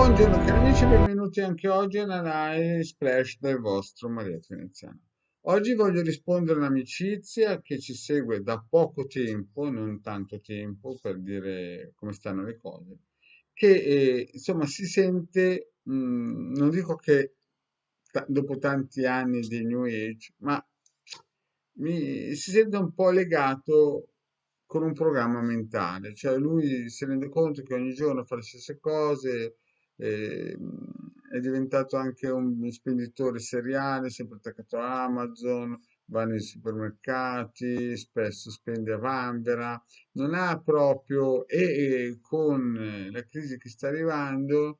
Buongiorno cari amici, benvenuti anche oggi alla live splash del vostro Marietto Veneziano. Oggi voglio rispondere a un'amicizia che ci segue da poco tempo, non tanto tempo per dire come stanno le cose, che insomma si sente, non dico che dopo tanti anni di New Age, ma si sente un po' legato con un programma mentale, cioè lui si rende conto che ogni giorno fa le stesse cose, è diventato anche un spenditore seriale, sempre attaccato a Amazon, va nei supermercati, spesso spende a vanvera, non ha proprio, e con la crisi che sta arrivando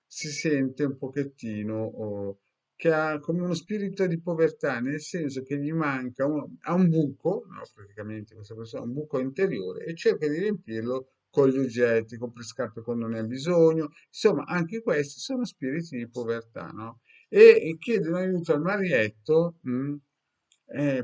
si sente un pochettino che ha come uno spirito di povertà, nel senso che gli manca, ha un buco, no, praticamente questa persona ha un buco interiore e cerca di riempirlo con gli oggetti, con le scarpe quando ne ha bisogno, insomma anche questi sono spiriti di povertà, no? E chiedono aiuto al Marietto,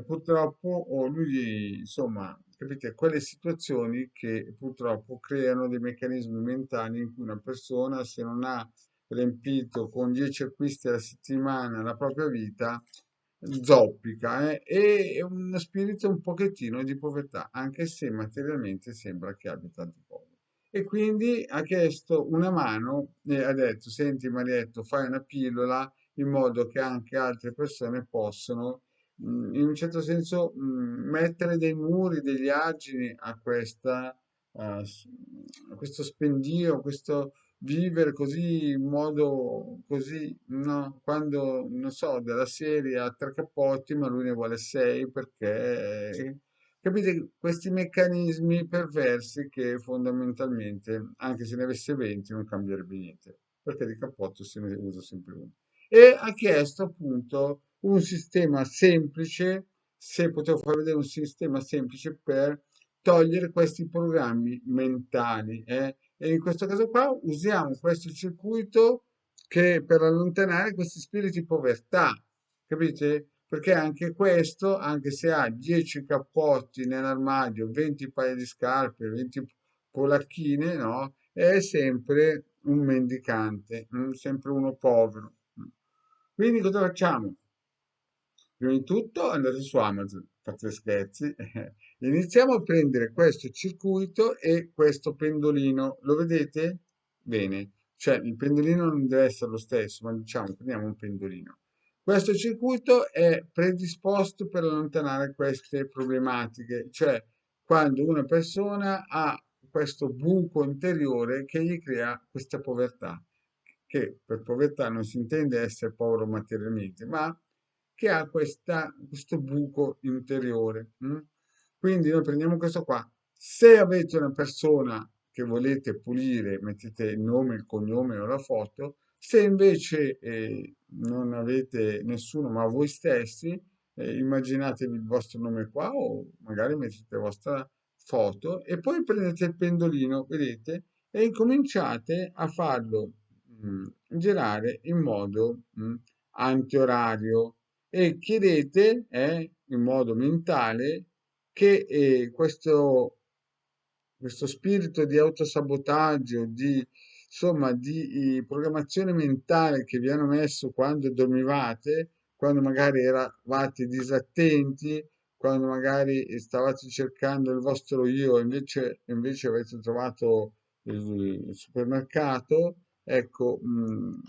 purtroppo lui, insomma, capite, quelle situazioni che purtroppo creano dei meccanismi mentali in cui una persona, se non ha riempito con 10 acquisti alla settimana la propria vita, zoppica, e è uno spirito un pochettino di povertà, anche se materialmente sembra che abbia tante cose. E quindi ha chiesto una mano e ha detto, senti Marietto, fai una pillola in modo che anche altre persone possano, in un certo senso, mettere dei muri, degli argini a a questo spendio, questo vivere così in modo così, no? Quando, non so, della serie ha tre cappotti, ma lui ne vuole sei perché, capite, questi meccanismi perversi che fondamentalmente, anche se ne avesse 20, non cambierebbe niente, perché di cappotto se ne usa sempre uno. E ha chiesto appunto un sistema semplice, se potevo far vedere un sistema semplice per togliere questi programmi mentali, e in questo caso qua usiamo questo circuito che per allontanare questi spiriti di povertà, capite? Perché anche questo, anche se ha 10 cappotti nell'armadio, 20 paia di scarpe, 20 polacchine, no? È sempre un mendicante, sempre uno povero. Quindi cosa facciamo? Prima di tutto andate su Amazon, fate scherzi, iniziamo a prendere questo circuito e questo pendolino, lo vedete? Bene, cioè il pendolino non deve essere lo stesso, ma diciamo prendiamo un pendolino. Questo circuito è predisposto per allontanare queste problematiche, cioè quando una persona ha questo buco interiore che gli crea questa povertà, che per povertà non si intende essere povero materialmente, ma che ha questo buco interiore. Quindi noi prendiamo questo qua. Se avete una persona che volete pulire, mettete il nome, il cognome o la foto. Se invece non avete nessuno, ma voi stessi, immaginatevi il vostro nome qua o magari mettete la vostra foto e poi prendete il pendolino, vedete, e incominciate a farlo girare in modo antiorario e chiedete in modo mentale che questo spirito di autosabotaggio, insomma, di programmazione mentale che vi hanno messo quando dormivate, quando magari eravate disattenti, quando magari stavate cercando il vostro io, invece avete trovato il supermercato, ecco,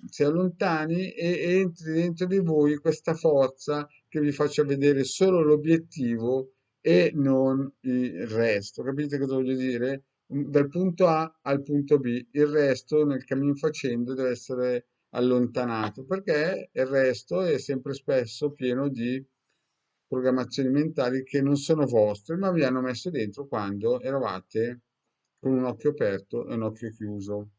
si allontani e entri dentro di voi questa forza che vi faccia vedere solo l'obiettivo e non il resto. Capite cosa voglio dire? Dal punto A al punto B, il resto nel cammin facendo deve essere allontanato perché il resto è sempre spesso pieno di programmazioni mentali che non sono vostre, ma vi hanno messo dentro quando eravate con un occhio aperto e un occhio chiuso.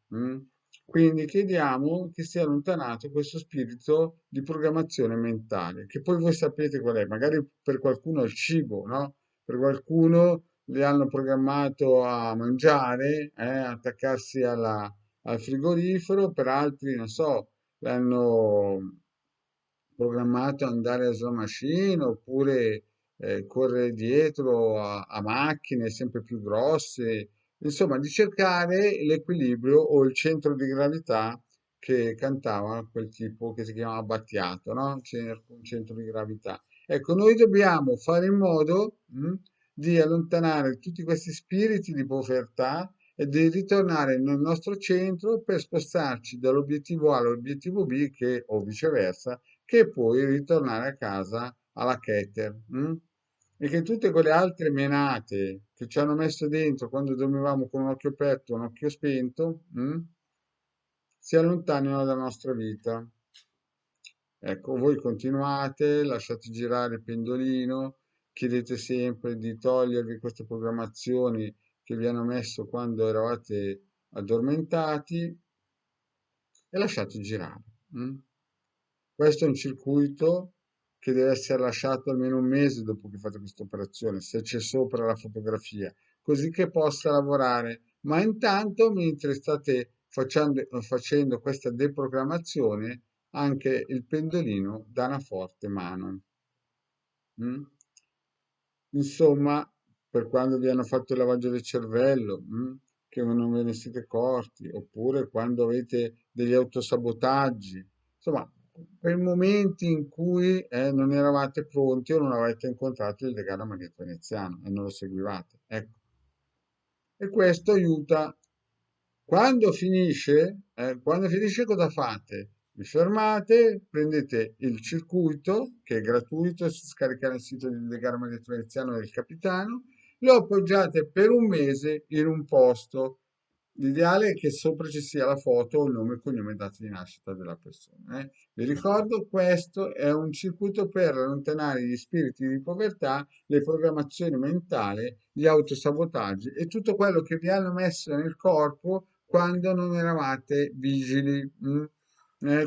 Quindi chiediamo che sia allontanato questo spirito di programmazione mentale, che poi voi sapete qual è, magari per qualcuno è il cibo, no? Per qualcuno li hanno programmato a mangiare, attaccarsi al frigorifero, per altri, non so, l'hanno programmato ad andare a slow machine oppure correre dietro a macchine sempre più grosse, insomma, di cercare l'equilibrio o il centro di gravità che cantava quel tipo che si chiamava Battiato, no? Cerco un centro di gravità. Ecco, noi dobbiamo fare in modo, di allontanare tutti questi spiriti di povertà e di ritornare nel nostro centro per spostarci dall'obiettivo A all'obiettivo B, che, o viceversa, che poi ritornare a casa alla Keter. E che tutte quelle altre menate che ci hanno messo dentro quando dormivamo con un occhio aperto e un occhio spento, si allontanino dalla nostra vita. Ecco, voi continuate, lasciate girare il pendolino, chiedete sempre di togliervi queste programmazioni che vi hanno messo quando eravate addormentati e lasciate girare. mm? Questo è un circuito che deve essere lasciato almeno un mese dopo che fate questa operazione, se c'è sopra la fotografia, così che possa lavorare. Ma intanto, mentre state facendo questa deprogrammazione, anche il pendolino dà una forte mano. mm? Insomma, per quando vi hanno fatto il lavaggio del cervello, che non ve ne siete accorti, oppure quando avete degli autosabotaggi, insomma, per momenti in cui non eravate pronti o non avete incontrato il decano magneto veneziano e non lo seguivate. Ecco. E questo aiuta. Quando finisce cosa fate? Vi fermate, prendete il circuito, che è gratuito, si scarica nel sito del Garma del Veneziano del Capitano, lo appoggiate per un mese in un posto. L'ideale è che sopra ci sia la foto o il nome e cognome e data di nascita della persona. Vi ricordo, questo è un circuito per allontanare gli spiriti di povertà, le programmazioni mentali, gli autosabotaggi e tutto quello che vi hanno messo nel corpo quando non eravate vigili.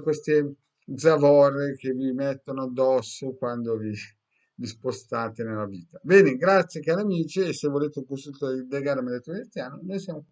Queste zavorre che vi mettono addosso quando vi spostate nella vita. Bene, grazie cari amici e se volete un consulto del Garma del Veneziano, noi siamo